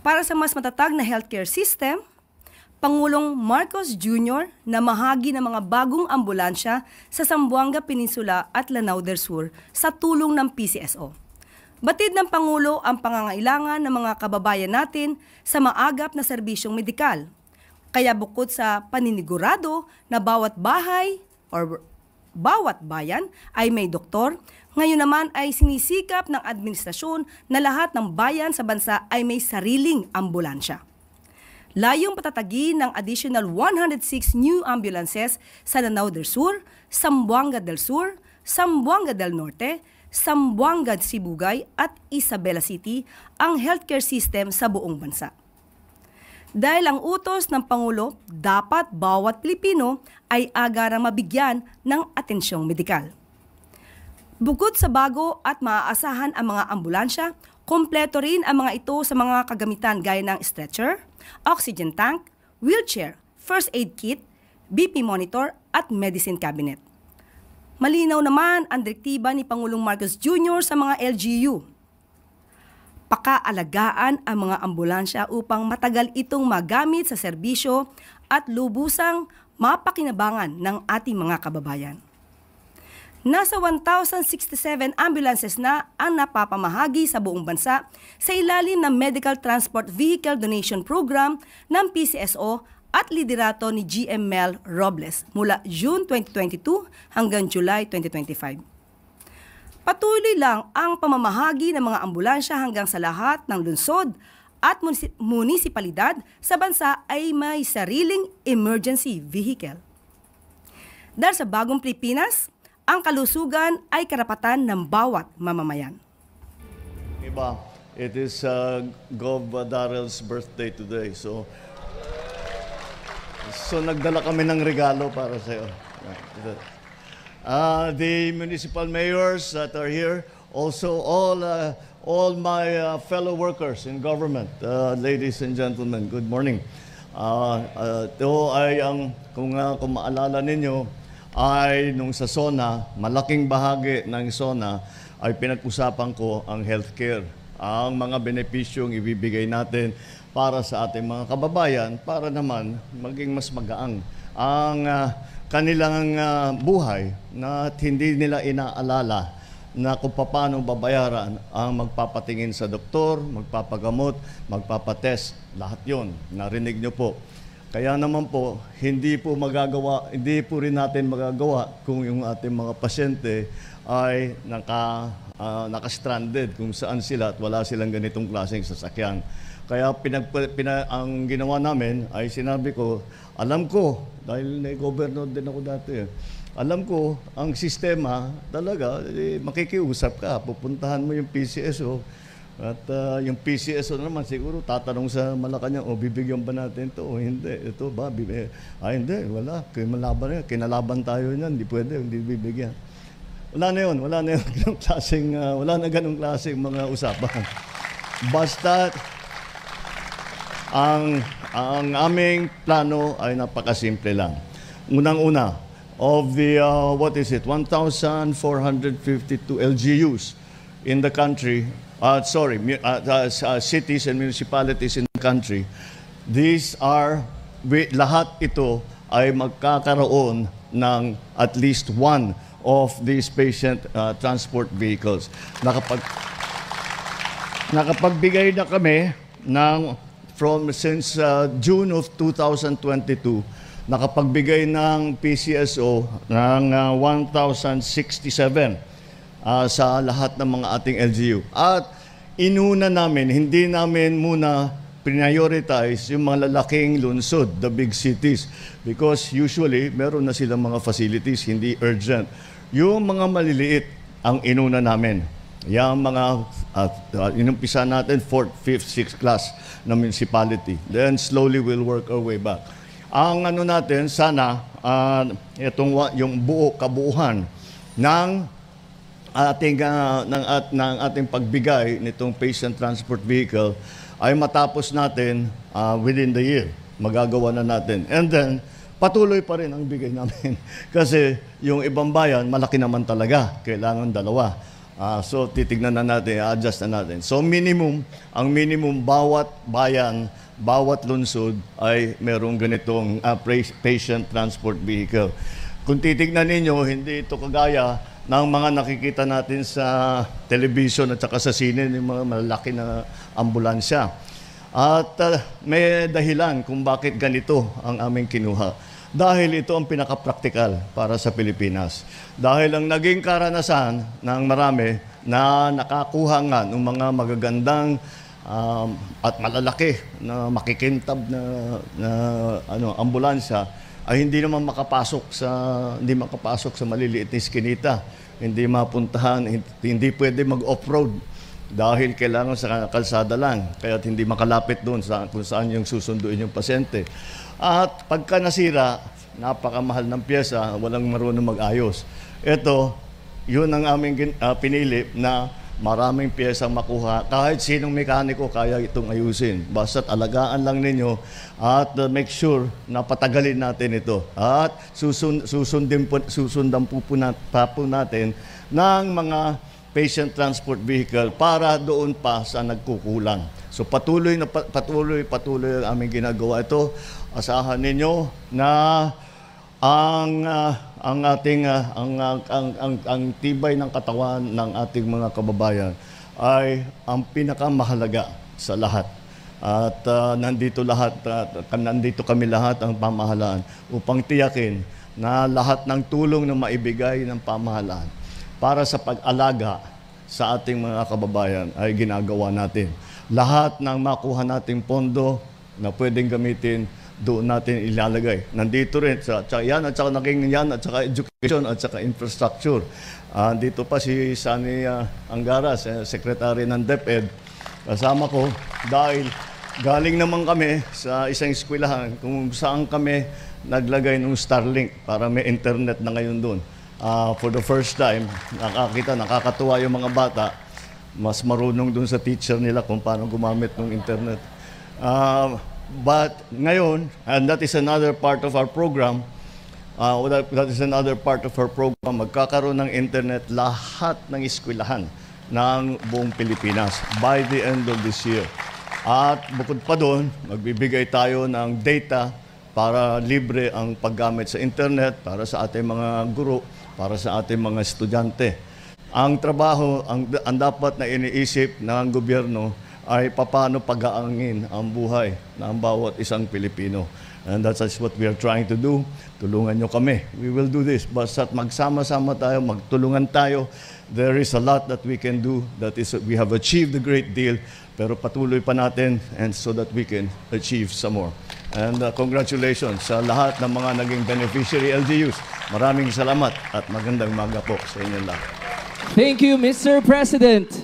Para sa mas matatag na healthcare system, Pangulong Marcos Jr. na mahagi ng mga bagong ambulansya sa Zamboanga Peninsula at Lanao del Sur sa tulong ng PCSO. Batid ng Pangulo ang pangangailangan ng mga kababayan natin sa maagap na serbisyong medikal. Kaya bukod sa paninigurado na bawat bahay or bawat bayan ay may doktor, ngayon naman ay sinisikap ng administrasyon na lahat ng bayan sa bansa ay may sariling ambulansya. Layong patatagin ng additional 106 new ambulances sa Lanao del Sur, Zamboanga del Sur, Zamboanga del Norte, Zamboanga Sibugay at Isabela City ang healthcare system sa buong bansa. Dahil ang utos ng Pangulo, dapat bawat Pilipino ay agarang mabigyan ng atensyong medikal. Bukod sa bago at maaasahan ang mga ambulansya, kompleto rin ang mga ito sa mga kagamitan gaya ng stretcher, oxygen tank, wheelchair, first aid kit, BP monitor at medicine cabinet. Malinaw naman ang direktiba ni Pangulong Marcos Jr. sa mga LGU. Pakaalagaan ang mga ambulansya upang matagal itong magamit sa serbisyo at lubusang mapakinabangan ng ating mga kababayan. Nasa 1,067 ambulances na ang napapamahagi sa buong bansa sa ilalim ng Medical Transport Vehicle Donation Program ng PCSO at liderato ni GM Mel Robles mula June 2022 hanggang July 2025. Patuloy lang ang pamamahagi ng mga ambulansya hanggang sa lahat ng lungsod at munisipalidad sa bansa ay may sariling emergency vehicle. Dahil sa bagong Pilipinas, ang kalusugan ay karapatan ng bawat mamamayan. Iba, it is Gov. Darrell's birthday today. So nagdala kami ng regalo para sa iyo. The municipal mayors that are here, also all my fellow workers in government, ladies and gentlemen, good morning. Ito ay kung maalala ninyo, ay nung sa SONA, malaking bahagi ng SONA ay pinag-usapan ko ang healthcare, ang mga benepisyong ibibigay natin para sa ating mga kababayan para naman maging mas magaang ang kanilang buhay na hindi nila inaalala na kung paano babayaran ang magpapatingin sa doktor, magpapagamot, magpapatest, lahat yon narinig nyo po. Kaya naman po, hindi po rin natin magagawa kung yung ating mga pasyente ay naka-stranded kung saan sila at wala silang ganitong klaseng sasakyan. Kaya ang ginawa namin ay sinabi ko, alam ko, dahil na-governor din ako dati, alam ko, ang sistema talaga, makikiusap ka, pupuntahan mo yung PCSO, at yung PCSO naman siguro tatanong sa Malacanang, bibigyan ba natin ito o hindi? Ito ba? Hindi, wala. Kinalaban tayo niyan, hindi pwede, hindi bibigyan. Wala na ganong klaseng mga usapan. Basta ang aming plano ay napakasimple lang. Unang-una, of the 1,452 LGUs in the country, cities and municipalities in the country, lahat ito ay magkakaroon ng at least one of these patient transport vehicles. Nakapagbigay na kami since June of 2022, nakapagbigay ng PCSO ng 1,067 sa lahat ng mga ating LGU. At hindi namin muna prioritize yung mga lalaking lungsod, the big cities, because usually meron na silang mga facilities, hindi urgent. Yung mga maliliit ang inuna namin. Yung mga inumpisa natin 4th, 5th, 6th class na municipality. Then slowly we'll work our way back. Ang natin sana yung kabuuhan ng ating pagbigay nitong patient transport vehicle ay matapos natin within the year. Magagawa na natin. And then, patuloy pa rin ang bigay namin. Kasi yung ibang bayan, malaki naman talaga. Kailangan dalawa. So titignan na natin, adjust na natin. So ang minimum bawat bayan, bawat lungsod ay merong ganitong patient transport vehicle. Kung titignan ninyo, hindi ito kagaya ng mga nakikita natin sa television at saka sa sine, yung mga malaki na ambulansya. At may dahilan kung bakit ganito ang aming kinuha. Dahil ito ang pinaka-practical para sa Pilipinas. Dahil ang naging karanasan ng marami na nakakuha nga ng mga magagandang at malalaki na makikintab na ambulansya ay hindi naman makapasok sa maliliit na iskinita, hindi mapuntahan, hindi pwede mag-off-road dahil kailangan sa kalsada lang, kaya hindi makalapit doon kung saan yung susunduin yung pasyente. At pagka nasira, napakamahal ng pyesa, walang marunong mag-ayos. Ito, yun ang aming pinili na maraming pyesang makuha. Kahit sinong mekaniko kaya itong ayusin. Basta't alagaan lang ninyo at make sure na patagalin natin ito. At susundan po natin ng mga patient transport vehicle para doon pa sa nagkukulang. So patuloy ang aming ginagawa ito. Asahan ninyo na ang tibay ng katawan ng ating mga kababayan ay ang pinakamahalaga sa lahat. At nandito kami lahat ang pamahalaan upang tiyakin na lahat ng tulong na maibigay ng pamahalaan para sa pag-alaga sa ating mga kababayan ay ginagawa natin. Lahat ng makuha nating pondo na pwedeng gamitin, doon natin ilalagay. Nandito rin, at saka education, at saka infrastructure. Dito pa si Sani Angara, Secretary ng DepEd, kasama ko, dahil galing naman kami sa isang eskwelahan kung saan kami naglagay ng Starlink para may internet na ngayon doon. For the first time, nakakatuwa yung mga bata, mas marunong doon sa teacher nila kung paano gumamit ng internet. But ngayon, and that is another part of our program, magkakaroon ng internet lahat ng eskwelahan ng buong Pilipinas by the end of this year. At bukod pa doon, magbibigay tayo ng data para libre ang paggamit sa internet para sa ating mga guro, para sa ating mga estudyante. Ang trabaho, ang dapat na iniisip ng gobyerno ay paano pag-aangin ang buhay ng bawat isang Pilipino. And that's what we are trying to do. Tulungan nyo kami. We will do this. Basta't magsama-sama tayo, magtulungan tayo. There is a lot that we can do. That is, we have achieved a great deal, pero patuloy pa natin and so that we can achieve some more. And congratulations sa lahat ng mga naging beneficiary LGUs. Maraming salamat at magandang umaga po sa inyo lahat. Thank you, Mr. President.